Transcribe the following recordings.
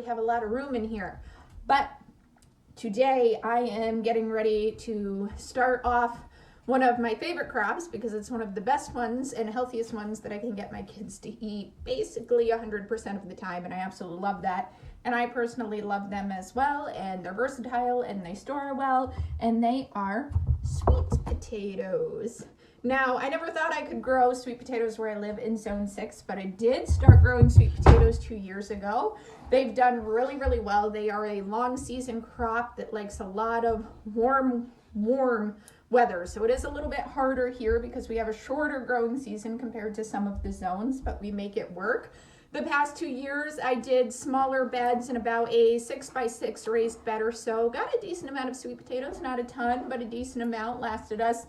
really have a lot of room in here. But today I am getting ready to start off one of my favorite crops because it's one of the best ones and healthiest ones that I can get my kids to eat basically 100% of the time, and I absolutely love that. And I personally love them as well, and they're versatile and they store well, and they are sweet potatoes. Now, I never thought I could grow sweet potatoes where I live in Zone 6, but I did start growing sweet potatoes 2 years ago. They've done really, really well. They are a long season crop that likes a lot of warm weather. So it is a little bit harder here because we have a shorter growing season compared to some of the zones, but we make it work. The past 2 years, I did smaller beds in about a 6x6 raised bed or so. Got a decent amount of sweet potatoes, not a ton, but a decent amount. Lasted us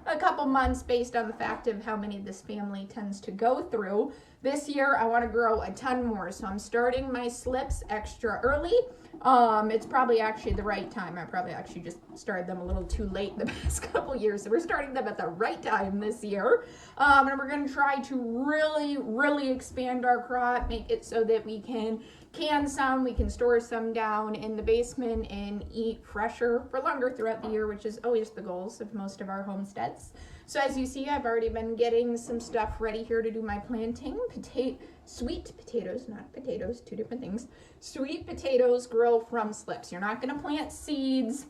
a couple months based on the fact of how many this family tends to go through. This year, I want to grow a ton more, so I'm starting my slips extra early. It's probably actually the right time. I probably actually just started them a little too late the past couple years, so we're starting them at the right time this year. And we're going to try to really expand our crop, make it so that we can some, we can store some down in the basement and eat fresher for longer throughout the year, which is always the goals of most of our homesteads. So as you see, I've already been getting some stuff ready here to do my planting. Sweet potatoes, not potatoes, two different things. Sweet potatoes grow from slips. You're not going to plant seeds.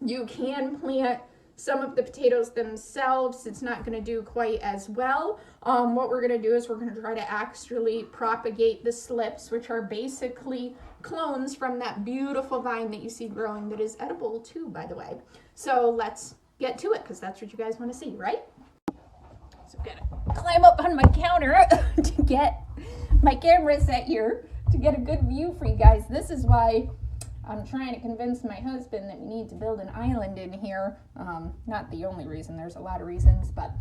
You can plant some of the potatoes themselves. It's not going to do quite as well. What we're going to do is we're going to try to actually propagate the slips, which are basically clones from that beautiful vine that you see growing that is edible too, by the way. So let's get to it because that's what you guys want to see, right? So I'm going to climb up on my counter to get my camera set here to get a good view for you guys. This is why I'm trying to convince my husband that we need to build an island in here. Not the only reason, there's a lot of reasons, but.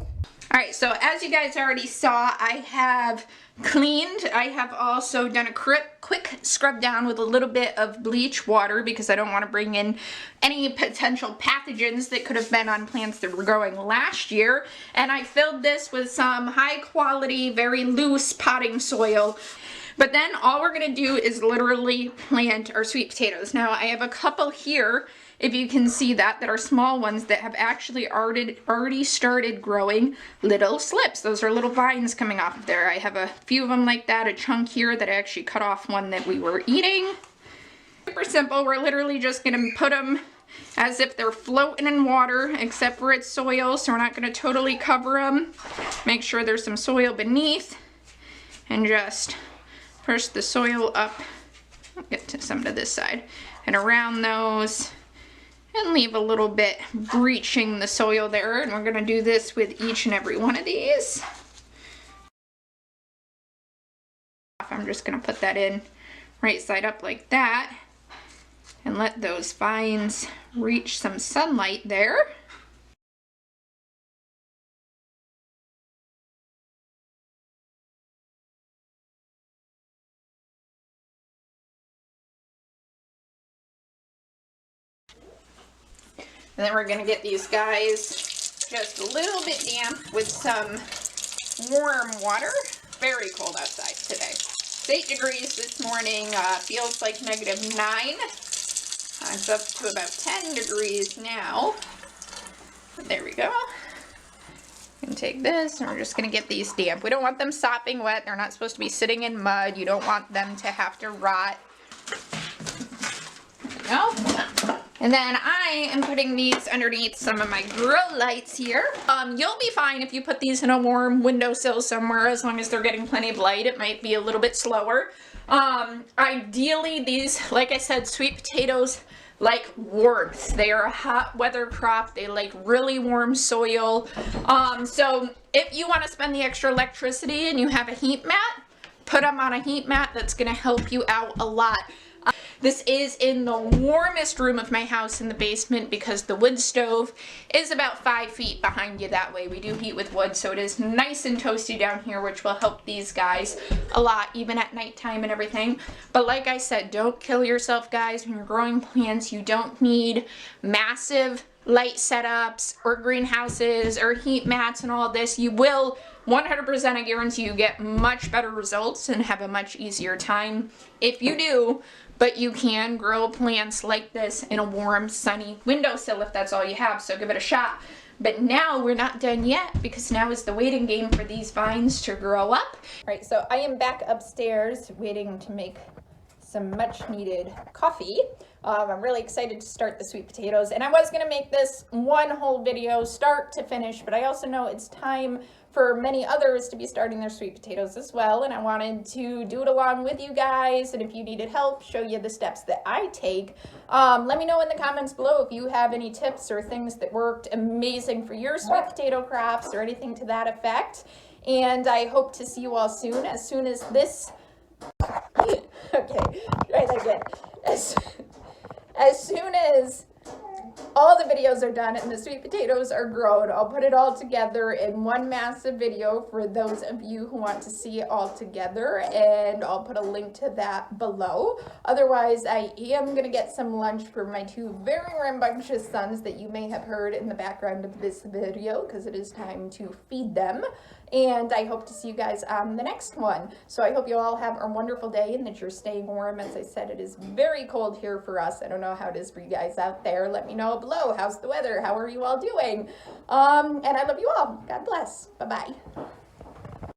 All right, so as you guys already saw, I have cleaned. I have also done a quick scrub down with a little bit of bleach water because I don't want to bring in any potential pathogens that could have been on plants that were growing last year. And I filled this with some high quality, very loose potting soil. But then all we're gonna do is literally plant our sweet potatoes. Now I have a couple here, if you can see that are small ones that have actually already started growing little slips. Those are little vines coming off of there. I have a few of them like that, a chunk here that I actually cut off one that we were eating. Super simple, we're literally just gonna put them as if they're floating in water, except for it's soil, so we're not gonna totally cover them. Make sure there's some soil beneath, and just push the soil up, I'll get to some to this side, and around those, and leave a little bit breaching the soil there. And we're gonna do this with each and every one of these. I'm just gonna put that in right side up like that, and let those vines reach some sunlight there. And then we're gonna get these guys just a little bit damp with some warm water. Very cold outside today. It's 8 degrees this morning, feels like -9. It's up to about 10 degrees now. There we go. You can take this and we're just gonna get these damp. We don't want them sopping wet. They're not supposed to be sitting in mud. You don't want them to have to rot. There we go. And then I am putting these underneath some of my grow lights here. You'll be fine if you put these in a warm windowsill somewhere, as long as they're getting plenty of light. It might be a little bit slower. Ideally, these, like I said, sweet potatoes like warmth. They are a hot weather crop. They like really warm soil. So if you want to spend the extra electricity and you have a heat mat, put them on a heat mat. That's going to help you out a lot. This is in the warmest room of my house in the basement because the wood stove is about 5 feet behind you that way. We do heat with wood, so it is nice and toasty down here, which will help these guys a lot, even at nighttime and everything. But like I said, don't kill yourself, guys. When you're growing plants, you don't need massive light setups or greenhouses or heat mats and all this, you will 100% I guarantee you get much better results and have a much easier time if you do. But you can grow plants like this in a warm, sunny windowsill if that's all you have, so give it a shot. But now we're not done yet, because now is the waiting game for these vines to grow up. All right, so I am back upstairs waiting to make some much needed coffee. I'm really excited to start the sweet potatoes, and I was gonna make this one whole video start to finish, but I also know it's time for many others to be starting their sweet potatoes as well, and I wanted to do it along with you guys, and if you needed help, show you the steps that I take. Let me know in the comments below if you have any tips or things that worked amazing for your sweet potato crops or anything to that effect, and I hope to see you all soon as this okay, try that again. As soon as all the videos are done and the sweet potatoes are grown, I'll put it all together in one massive video for those of you who want to see it all together, and I'll put a link to that below. Otherwise, I am going to get some lunch for my two very rambunctious sons that you may have heard in the background of this video, because it is time to feed them. And I hope to see you guys on the next one. So I hope you all have a wonderful day and that you're staying warm. As I said, it is very cold here for us. I don't know how it is for you guys out there. Let me know below. How's the weather? How are you all doing? And I love you all. God bless. Bye-bye.